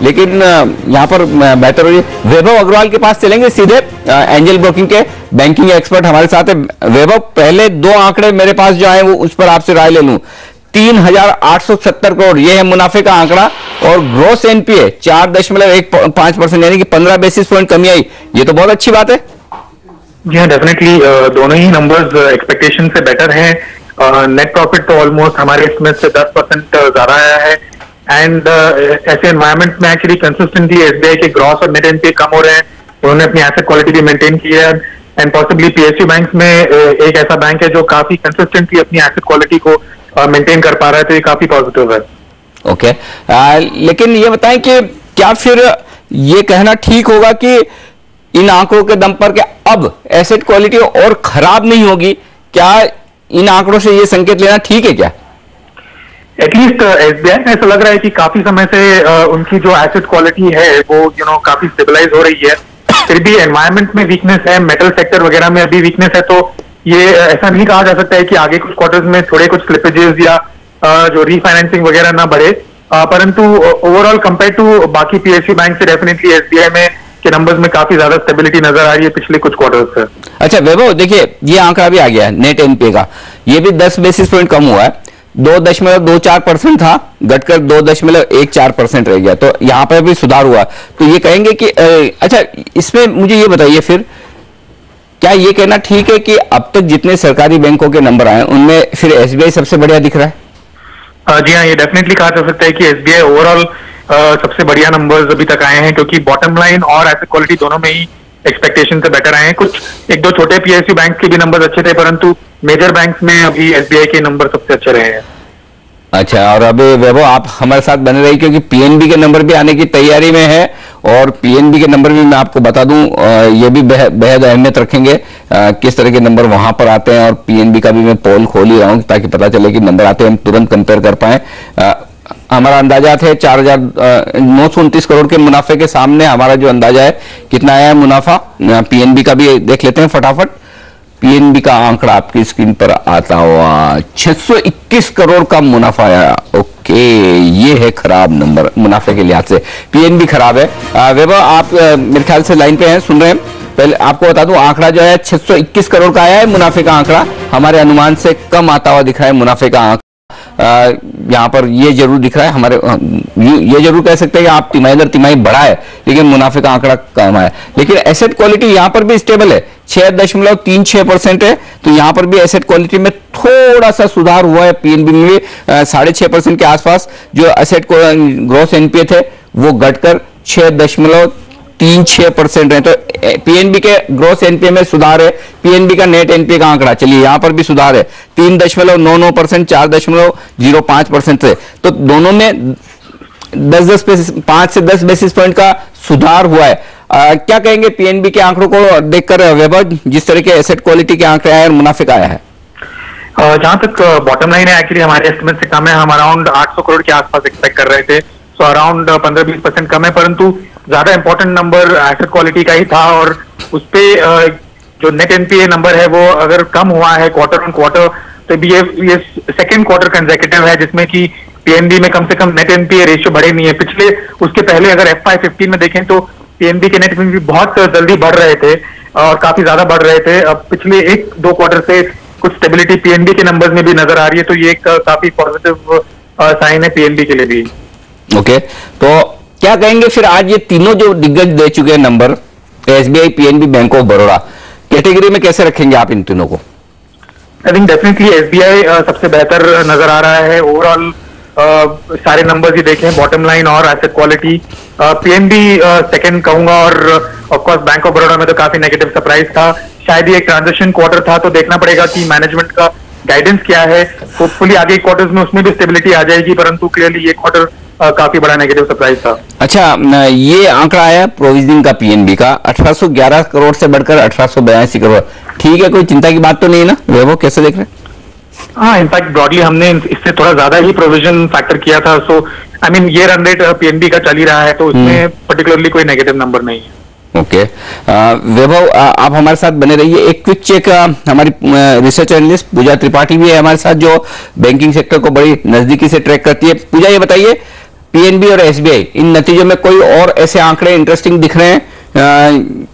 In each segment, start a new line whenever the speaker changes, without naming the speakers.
लेकिन यहाँ पर बेहतर हो रही है। वैभव अग्रवाल के पास चलेंगे सीधे, एंजल ब्रोकिंग के बैंकिंग एक्सपर्ट हमारे साथ है। वैभव, पहले दो आंकड़े मेरे पास जो आए वो उस पर आपसे राय ले लूं। 3,870 करोड़ ये है मुनाफे का आंकड़ा, और ग्रोस एनपीए 4.15% यानी कि 15 बेसिस पॉइंट कमी आई। ये तो बहुत अच्छी बात है।
जी हाँ, डेफिनेटली दोनों ही नंबर्स एक्सपेक्टेशन से बेटर हैं। नेट प्रॉफिट तो ऑलमोस्ट हमारे एस्टिमेट से 10% ज्यादा आया है। एंड ऐसे एनवायरमेंट में एक्चुअली कंसिस्टेंटली एसबीआई के ग्रॉस और नेट एनपीए कम हो रहे हैं। उन्होंने अपनी एसेट क्वालिटी भी मेंटेन की है, एंड पॉसिबली पीएसयू बैंक में एक ऐसा बैंक है जो काफी कंसिस्टेंटली अपनी एसेट क्वालिटी को मेंटेन कर पा रहा है, तो ये काफी पॉजिटिव है।
ओके, लेकिन ये बताएं कि क्या फिर ये कहना ठीक होगा कि इन आंकड़ों के दम पर कि अब एसेट क्वालिटी और खराब नहीं होगी? क्या इन आंकड़ों से ये संकेत लेना ठीक है क्या?
एटलीस्ट एसबीआई में ऐसा लग रहा है कि काफी समय से उनकी जो एसेट क्वालिटी है वो काफी स्टेबलाइज हो रही है। फिर भी एनवायरमेंट में वीकनेस है, मेटल सेक्टर वगैरह में अभी वीकनेस है, तो ये ऐसा नहीं कहा जा सकता है कि आगे कुछ क्वार्टर्स में थोड़े कुछ स्लिपेजेस या जो रीफाइनेंसिंग वगैरह ना बढ़े, परंतु ओवरऑल कंपेयर टू बाकी पीएसयू बैंक से डेफिनेटली एसबीआई में के नंबर्स में काफी ज्यादा स्टेबिलिटी नजर आ रही है पिछले कुछ क्वार्टर्स से।
अच्छा वैभव, देखिए ये आंकड़ा भी आ गया है नेट एनपीए का, ये भी 10 बेसिस पॉइंट कम हुआ है। 2.24% था, घटकर 2.14% रह गया, तो यहां पर भी सुधार हुआ। तो ये कहेंगे कि अच्छा, इसमें मुझे ये बताइए फिर, क्या ये कहना ठीक है कि अब तक जितने सरकारी बैंकों के नंबर आए उनमें फिर एसबीआई सबसे बढ़िया दिख रहा है?
जी हाँ, ये डेफिनेटली कहा जा सकता है कि एसबीआई ओवरऑल सबसे बढ़िया नंबर्स अभी तक आए हैं, क्योंकि बॉटम लाइन और एसेट क्वालिटी दोनों में ही एक्सपेक्टेशन से बेटर आए हैं। कुछ एक दो छोटे पीएसयू बैंक के भी नंबर्स अच्छे थे, परंतु मेजर बैंक्स में अभी एसबीआई के नंबर सबसे अच्छे रहे हैं।
अच्छा, और अभी वैभव आप हमारे साथ बने रहिए, क्योंकि पीएनबी के नंबर भी आने की तैयारी में है, और पीएनबी के नंबर भी मैं आपको बता दूं ये भी बेहद अहमियत रखेंगे किस तरह के नंबर वहां पर आते हैं। और पीएनबी का भी मैं पोल खोल ही रहा हूं ताकि पता चले कि नंबर आते हैं हम तुरंत कंपेयर कर पाए। हमारा अंदाजा है 4,929 करोड़ के मुनाफे के सामने हमारा जो अंदाजा है कितना आया है मुनाफा, पीएनबी का भी देख लेते हैं फटाफट। पीएनबी का आंकड़ा आपकी स्क्रीन पर आता हुआ 621 करोड़ का मुनाफा आया। ओके, ये है खराब नंबर मुनाफे के लिहाज से, पीएनबी खराब है। वैभव आप मेरे ख्याल से लाइन पे हैं, सुन रहे हैं? पहले आपको बता दूं आंकड़ा जो है 621 करोड़ का आया है, मुनाफे का आंकड़ा हमारे अनुमान से कम आता हुआ दिख रहा है। मुनाफे का आंकड़ा यहाँ पर ये जरूर दिख रहा है हमारे, ये जरूर कह सकते हैं कि आप तिमाही दर तिमाही बढ़ा है, लेकिन मुनाफे का आंकड़ा कम है। लेकिन एसेट क्वालिटी यहाँ पर भी स्टेबल है, 6.36% है, तो यहाँ पर भी एसेट क्वालिटी में थोड़ा सा सुधार हुआ है। पीएनबी में भी 6.5% के आसपास जो एसेट ग्रोस एनपीए थे वो घटकर 6.36% है। तो पीएनबी के ग्रोस एनपीए में सुधार है। पीएनबी का नेट एनपीए का आंकड़ा चलिए यहां पर भी सुधार है, 3.99%, 4.05% से, तो दोनों में 5 से 10 बेसिस पॉइंट का सुधार हुआ है। क्या कहेंगे पीएनबी के आंकड़ों को देखकर वैभव, जिस तरह के एसेट क्वालिटी के आंकड़े आए और मुनाफे का आया है?
जहां तक बॉटम लाइन है एक्चुअली हमारे एस्टिमेट से कम है, हम अराउंड 800 करोड़ के आसपास एक्सपेक्ट कर रहे थे, सो अराउंड 15-20% कम है, परंतु ज्यादा इंपॉर्टेंट नंबर एसेट क्वालिटी का ही था। और उसपे जो नेट एनपीए नंबर है वो अगर कम हुआ है क्वार्टर ऑन क्वार्टर, तो भी ये सेकेंड क्वार्टर कंसेक्यूटिव है जिसमें कि पीएनबी में कम से कम नेट एनपीए रेशियो बढ़े नहीं है। पिछले उसके पहले अगर FY15 में देखें तो पीएनबी के नेट एनपीए बहुत जल्दी बढ़ रहे थे और काफी ज्यादा बढ़ रहे थे। अब पिछले 1-2 क्वार्टर से कुछ स्टेबिलिटी पीएनबी के नंबर्स में भी नजर आ रही है, तो ये एक काफी पॉजिटिव साइन है पीएनबी के लिए भी।
ओके, तो क्या कहेंगे फिर आज ये तीनों जो दिग्गज दे चुके हैं number, SBI, PNB, bank of Baroda, category में कैसे रखेंगे आप इन तीनों को?
आई थिंक डेफिनेटली एसबीआई सबसे बेहतर नजर आ रहा है ओवरऑल। सारे नंबर्स ही देखें, बॉटम लाइन और एसेट क्वालिटी। पीएनबी सेकंड कहूंगा, और of course bank of Baroda में तो काफी नेगेटिव सरप्राइज था। शायद ये एक ट्रांजिशन क्वार्टर था, तो देखना पड़ेगा कि मैनेजमेंट का गाइडेंस क्या है। होपफुली आगे क्वार्टर्स में उसमें भी स्टेबिलिटी आ जाएगी, परंतु क्लियरली ये क्वार्टर काफी बड़ा नेगेटिव सरप्राइज था।
अच्छा, ये आंकड़ा आया प्रोविजनिंग का पीएनबी का 1811 करोड़ से बढ़कर 1882 करोड़, ठीक है, कोई चिंता की बात तो नहीं ना वैभव, कैसे देख रहे हैं?
हाँ, इनफैक्ट ब्रॉडली हमने इससे थोड़ा ज्यादा ही प्रोविजन फैक्टर किया था, सो आई मीन ये रन रेट पीएनबी का चल ही रहा है, तो उसमें पर्टिकुलरली कोई नेगेटिव नंबर नहीं है।
ओके, वैभव आप हमारे साथ बने रहिए। एक क्विक चेक, हमारी रिसर्च एनालिस्ट पूजा त्रिपाठी भी है हमारे साथ, जो बैंकिंग सेक्टर को बड़ी नजदीकी से ट्रैक करती है। पूजा, ये बताइए पीएनबी और एसबीआई, इन नतीजों में कोई और ऐसे आंकड़े इंटरेस्टिंग दिख रहे हैं?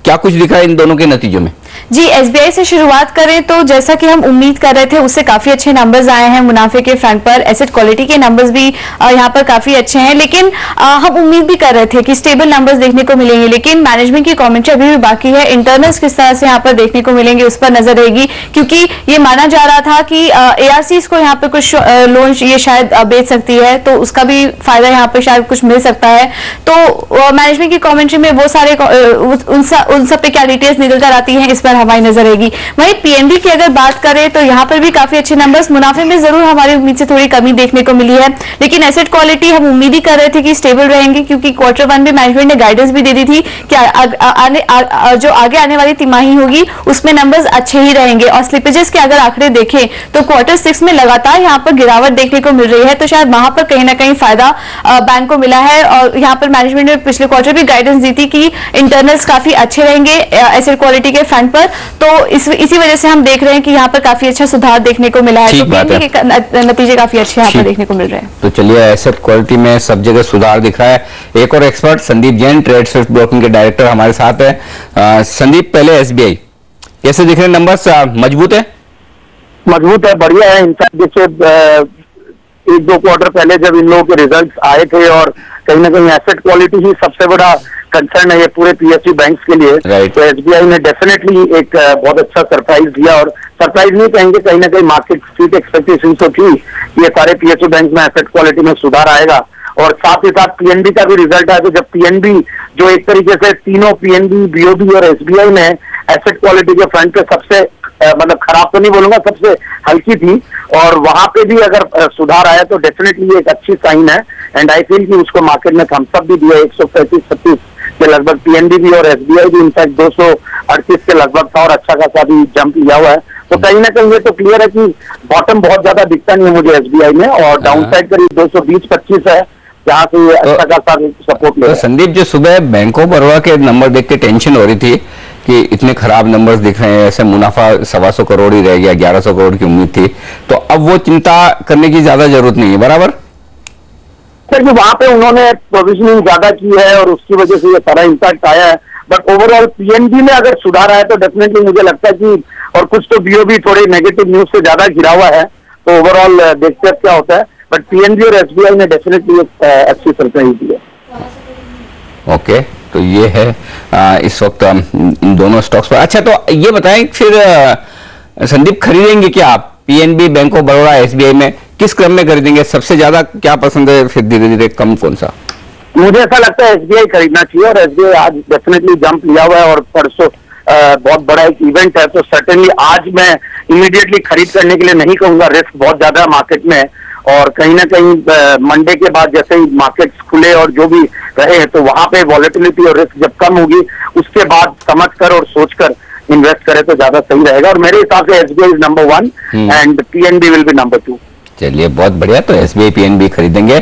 क्या कुछ दिख रहा है इन दोनों के नतीजों में?
जी, एसबीआई से शुरुआत करें तो जैसा कि हम उम्मीद कर रहे थे उससे काफी अच्छे नंबर्स आए हैं मुनाफे के फ्रंट पर। एसेट क्वालिटी के नंबर्स भी यहाँ पर काफी अच्छे हैं, लेकिन हम उम्मीद भी कर रहे थे कि स्टेबल नंबर्स देखने को मिलेंगे, लेकिन मैनेजमेंट की कमेंट्री अभी भी बाकी है। इंटरनल्स किस तरह से यहाँ पर देखने को मिलेंगे उस पर नजर रहेगी, क्योंकि ये माना जा रहा था कि एआरसीज को यहाँ पर कुछ लोन ये शायद बेच सकती है, तो उसका भी फायदा यहाँ पर शायद कुछ मिल सकता है। तो मैनेजमेंट की कमेंट्री में वो सारे उन सब पे क्या डिटेल्स निकल कर आती है, इस पर हमारी नजर रहेगी। वहीं पीएनबी की अगर बात करें तो यहाँ पर भी काफी अच्छे नंबर्स, मुनाफे में जरूर हमारी उम्मीद से थोड़ी कमी देखने को मिली है, लेकिन एसेट क्वालिटी हम उम्मीद ही कर रहे थे कि स्टेबल रहेंगे, क्योंकि क्वार्टर 1 में मैनेजमेंट ने गाइडेंस भी दे दी थी कि जो आगे आने वाली तिमाही होगी उसमें नंबर्स अच्छे ही रहेंगे। और स्लिपेजेस के अगर आंकड़े देखें तो क्वार्टर 6 में लगातार यहाँ पर गिरावट देखने को मिल रही है, तो शायद वहां पर कहीं ना कहीं फायदा बैंक को मिला है। और यहाँ पर मैनेजमेंट ने पिछले क्वार्टर भी गाइडेंस दी थी कि इंटरनल्स काफी अच्छे रहेंगे एसेट क्वालिटी के फ्रंट पर, तो इसी वजह से हम देख रहे हैं कि यहाँ पर काफी अच्छा सुधार देखने को मिला है। तो पीएनबी के नतीजे काफी अच्छे यहाँ पर देखने को मिल रहे हैं।
तो चलिए, एसेट क्वालिटी में सब जगह सुधार दिख रहा है। एक और expert Sandeep Jain, trade Swift broking के डायरेक्टर हमारे साथ है। संदीप, पहले एसबीआई कैसे दिख रहे हैं नंबर्स? मजबूत है?
मजबूत है, बढ़िया है। इनफैक्ट देखिए, 1-2 क्वार्टर पहले जब इन लोगों के रिजल्ट्स आए थे और कहीं ना कहीं एसेट क्वालिटी ही सबसे बड़ा कंसर्न है ये पूरे पीएसयू बैंक्स के लिए, तो एसबीआई ने डेफिनेटली एक बहुत अच्छा सरप्राइज दिया। और सरप्राइज नहीं कहेंगे, कहीं ना कहीं मार्केट स्ट्रीट एक्सपेक्टेशन तो थी कि ये सारे पीएसयू बैंक में एसेट क्वालिटी में सुधार आएगा। और साथ ही साथ पीएनबी का भी रिजल्ट आया, तो जब पीएनबी जो एक तरीके से तीनों पीएनबी, बीओबी और एसबीआई में एसेट क्वालिटी के फ्रंट पे सबसे मतलब खराब तो नहीं बोलूंगा, सबसे हल्की थी, और वहां पे भी अगर सुधार आया तो डेफिनेटली एक अच्छी साइन है। एंड आई फील कि उसको मार्केट में थम्स अप भी दिया 135-36 के लगभग। पीएनबी भी और एसबीआई भी इनफैक्ट 238 के लगभग था और अच्छा खासा भी जंप लिया हुआ है। तो कहीं ना कहीं ये तो क्लियर है कि बॉटम बहुत ज्यादा दिखता नहीं है मुझे एसबीआई में, और डाउन साइड करीब 220-25 है जहाँ से ये अच्छा खासा सपोर्ट ले।
संदीप, जो सुबह बैंक ऑफ बड़ौदा के नंबर देख के टेंशन हो रही थी कि इतने खराब नंबर्स दिख रहे हैं, ऐसे मुनाफा 125 करोड़ ही रह गया, 1100 करोड़ की उम्मीद थी, तो अब वो चिंता करने की ज्यादा जरूरत नहीं है, बराबर?
सर, वहां पे उन्होंने प्रोविजनिंग ज्यादा की है और उसकी वजह से ये सारा इम्पैक्ट आया है। बट ओवरऑल पीएनबी में अगर सुधार आया तो डेफिनेटली मुझे लगता है कि, और कुछ तो बीओबी थोड़ी नेगेटिव न्यूज से ज्यादा घिरा हुआ है, तो ओवरऑल देखते हैं क्या होता है। बट पीएनबी और एसबीआई ने डेफिनेटली एक अच्छी सरप्राइज दी है।
ओके, तो ये है इस वक्त इन दोनों स्टॉक्स पर। अच्छा, तो ये बताएं फिर संदीप, खरीदेंगे क्या आप PNB, bank of Baroda, SBI में किस क्रम में खरीदेंगे? सबसे ज्यादा क्या पसंद है, फिर धीरे धीरे कम कौन सा?
मुझे ऐसा लगता है एसबीआई खरीदना चाहिए, और एसबीआई आज डेफिनेटली जंप लिया हुआ है और परसों बहुत बड़ा एक इवेंट है, तो सर्टेनली आज मैं इमीडिएटली खरीद करने के लिए नहीं कहूंगा, रिस्क बहुत ज्यादा मार्केट में है। और कहीं ना कहीं मंडे के बाद जैसे ही मार्केट्स खुले और जो भी रहे, तो वहां पे वॉलेटिलिटी और रिस्क जब कम होगी उसके बाद समझकर और सोचकर इन्वेस्ट करे तो ज्यादा सही रहेगा। और मेरे हिसाब से SBI is number 1 and PNB will be number 2।
चलिए, बहुत बढ़िया। तो एसबीआई, पीएनबी खरीदेंगे।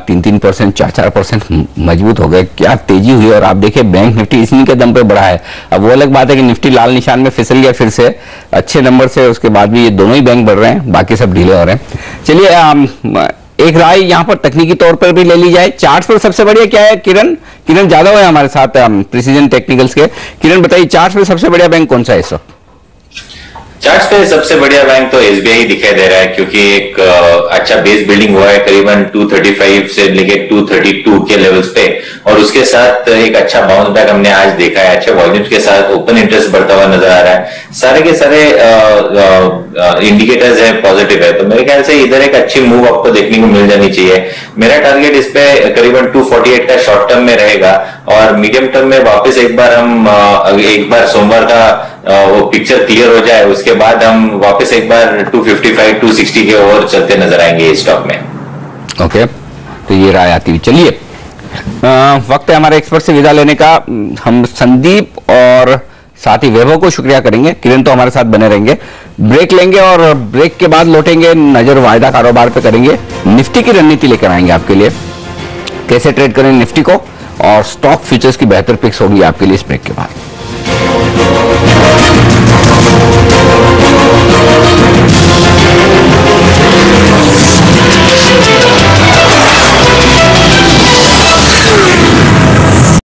3-3%, 4-4% मजबूत हो गए, क्या तेजी हुई। और आप देखिए, बैंक निफ्टी इसी के दम पे बढ़ा है। अब वो अलग बात है कि निफ्टी लाल निशान में फिसल गया फिर से, अच्छे नंबर से, उसके बाद भी ये दोनों ही बैंक बढ़ रहे हैं, बाकी सब ढीले हो रहे हैं। चलिए, एक राय यहाँ पर तकनीकी तौर पर भी ले ली जाए। चार्ट पर सबसे बढ़िया क्या है? किरण ज्यादा हुए हमारे साथ प्रिसीजन टेक्निकल्स के। किरण, बताइए, चार्ट पर सबसे बढ़िया बैंक कौन सा है इस वक्त?
चार्ट्स पे सबसे बढ़िया बैंक तो एसबीआई दिखाई दे रहा है, क्योंकि एक अच्छा बेस बिल्डिंग हुआ है करीबन 235 से लेके 232 के लेवल्स पे, और उसके साथ एक अच्छा बाउंस बैक हमने आज देखा है। अच्छे वॉल्यूम्स के साथ ओपन इंटरेस्ट बढ़ता हुआ नजर आ रहा है। सारे के सारे इंडिकेटर्स है पॉजिटिव है, तो मेरे ख्याल से इधर एक अच्छी मूव आपको देखने को मिल जानी चाहिए। मेरा टारगेट इस पे करीबन 248 का शॉर्ट टर्म में रहेगा, और मीडियम टर्म में वापस एक बार सोमवार का वो पिक्चर क्लियर हो जाए, उसके बाद हम वापस एक बार 255, 260 के ओर चलते नजर आएंगे इस स्टॉक में।
ओके, तो ये राय आती हुई। चलिए, वक्त है हमारे एक्सपर्ट से विदा लेने का। हम संदीप और साथ ही वैभव को शुक्रिया करेंगे। किरण तो हमारे साथ बने रहेंगे। ब्रेक लेंगे और ब्रेक के बाद लौटेंगे, नजर वायदा कारोबार पे करेंगे, निफ्टी की रणनीति लेकर आएंगे आपके लिए, कैसे ट्रेड करें निफ्टी को, और स्टॉक फ्यूचर्स की बेहतर पिक्स होगी आपके लिए इस ब्रेक के बाद।